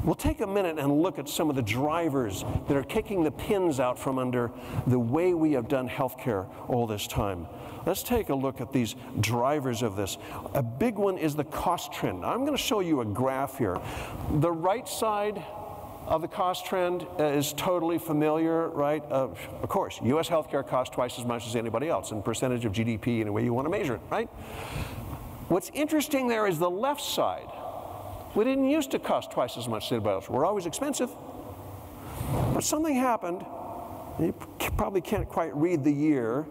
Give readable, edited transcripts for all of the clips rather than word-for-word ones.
We'll take a minute and look at some of the drivers that are kicking the pins out from under the way we have done healthcare all this time. Let's take a look at these drivers of this. A big one is the cost trend. I'm going to show you a graph here. The right side of the cost trend is totally familiar, right? Of course, U.S. healthcare costs twice as much as anybody else in percentage of GDP, any way you want to measure it, right? What's interesting there is the left side. We didn't used to cost twice as much as anybody else. We're always expensive. But something happened, you probably can't quite read the year,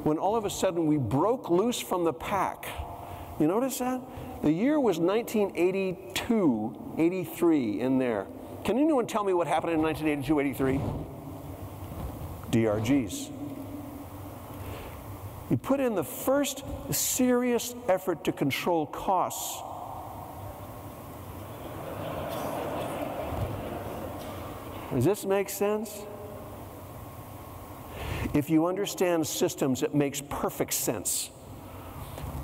when all of a sudden we broke loose from the pack. You notice that? The year was 1982, 83 in there. Can anyone tell me what happened in 1982, 83? DRGs. We put in the first serious effort to control costs. Does this make sense? If you understand systems, it makes perfect sense.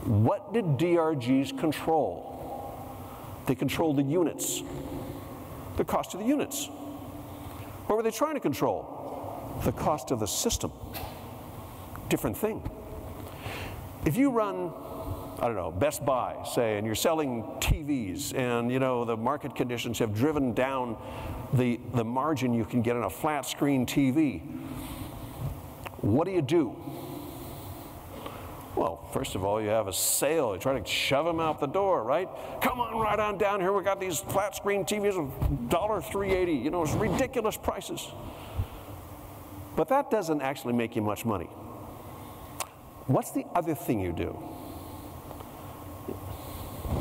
What did DRGs control? They controlled the units, the cost of the units. What were they trying to control? The cost of the system. Different thing. If you run, I don't know, Best Buy, say, and you're selling TVs, and you know the market conditions have driven down the margin you can get on a flat screen TV, what do? Well, first of all, you have a sale. You try to shove them out the door, right? Come on, right on down here. We got these flat screen TVs of $3.80. You know, it's ridiculous prices. But that doesn't actually make you much money. What's the other thing you do?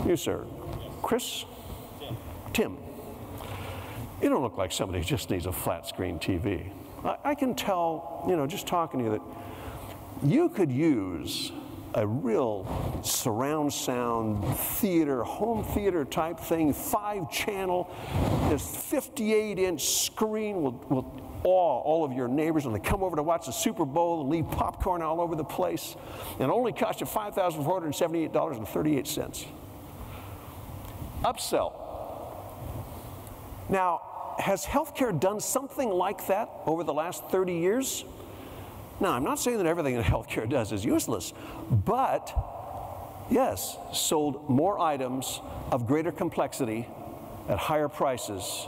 You, sir. Chris? Tim. You don't look like somebody who just needs a flat screen TV. I can tell, you know, just talking to you that you could use a real surround sound theater, home theater type thing, 5-channel, this 58-inch screen will awe all of your neighbors when they come over to watch the Super Bowl and leave popcorn all over the place, and only cost you $5,478.38. Upsell. Now, has healthcare done something like that over the last 30 years? Now, I'm not saying that everything that healthcare does is useless, but yes, sold more items of greater complexity at higher prices,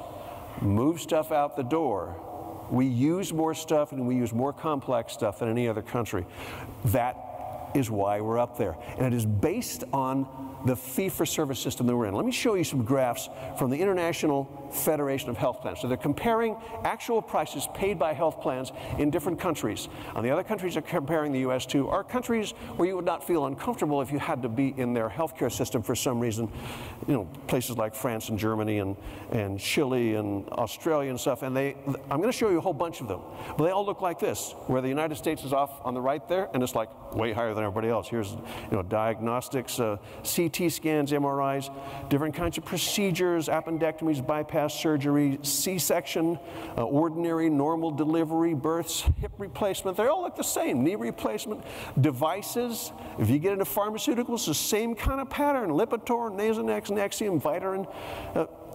move stuff out the door. We use more stuff and we use more complex stuff than any other country. That is why we're up there. And it is based on the fee-for-service system that we're in. Let me show you some graphs from the International Federation of Health Plans. So they're comparing actual prices paid by health plans in different countries. And the other countries are comparing the US to are countries where you would not feel uncomfortable if you had to be in their healthcare system for some reason. You know, places like France and Germany and Chile and Australia and stuff. And I'm going to show you a whole bunch of them. But they all look like this, where the United States is off on the right there, and it's like way higher than everybody else. Here's, you know, diagnostics, CT scans, MRIs, different kinds of procedures, appendectomies, bypass surgery, C-section, ordinary, normal delivery, births, hip replacement. They all look the same. Knee replacement, devices. If you get into pharmaceuticals, the same kind of pattern. Lipitor, Nasonex, Nexium, Vitarin,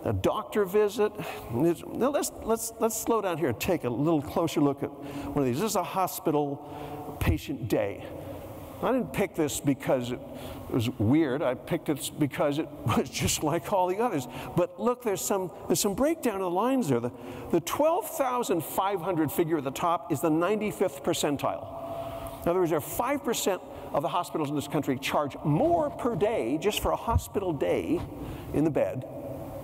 a doctor visit. Now let's slow down here and take a little closer look at one of these. This is a hospital patient day. I didn't pick this because it was weird. I picked it because it was just like all the others. But look, there's some breakdown of the lines there. The 12,500 figure at the top is the 95th percentile. In other words, there are 5% of the hospitals in this country charge more per day just for a hospital day in the bed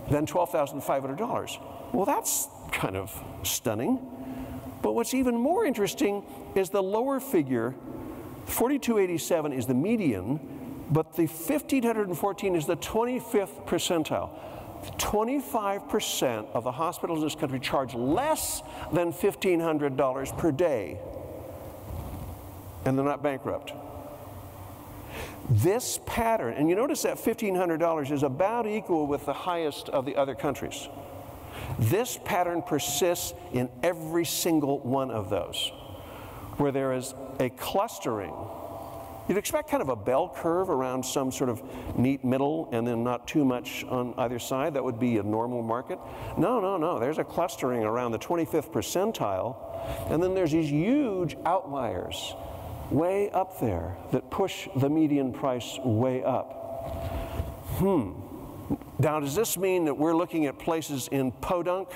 than $12,500. Well, that's kind of stunning. But what's even more interesting is the lower figure. 4287 is the median, but the 1,514 is the 25th percentile. 25% of the hospitals in this country charge less than $1,500 per day, and they're not bankrupt. This pattern, and you notice that $1,500 is about equal with the highest of the other countries. This pattern persists in every single one of those, where there is a clustering You'd expect kind of a bell curve around some sort of neat middle and then not too much on either side. That would be a normal market. No, no, no. There's a clustering around the 25th percentile, and then there's these huge outliers way up there that push the median price way up. Now, does this mean that we're looking at places in Podunk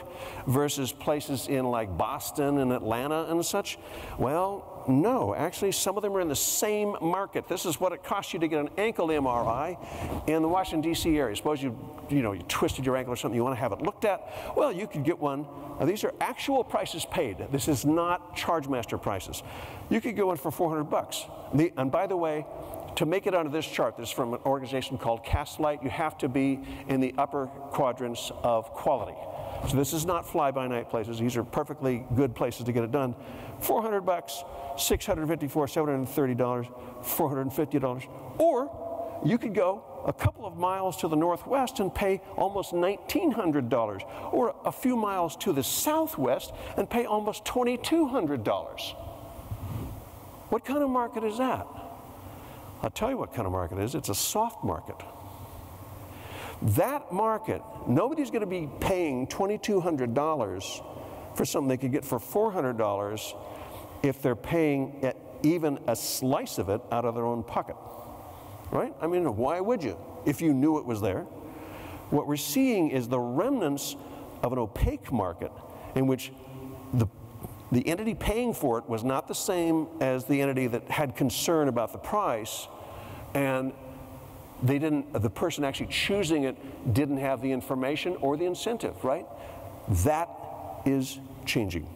versus places in like Boston and Atlanta and such? Well, no. Actually, some of them are in the same market. This is what it costs you to get an ankle MRI in the Washington, D.C. area. Suppose you twisted your ankle or something, you want to have it looked at. Well, you could get one. Now, these are actual prices paid. This is not ChargeMaster prices. You could get one for $400. And by the way, to make it onto this chart, this is from an organization called Castlight, you have to be in the upper quadrants of quality. So this is not fly-by-night places. These are perfectly good places to get it done. $400, $654, $730, $450. Or you could go a couple of miles to the northwest and pay almost $1,900, or a few miles to the southwest and pay almost $2,200. What kind of market is that? I'll tell you what kind of market it is. It's a soft market. That market, nobody's going to be paying $2,200 for something they could get for $400 if they're paying even a slice of it out of their own pocket. Right? I mean, why would you if you knew it was there? What we're seeing is the remnants of an opaque market in which the entity paying for it was not the same as the entity that had concern about the price, and the person actually choosing it didn't have the information or the incentive, right? That is changing.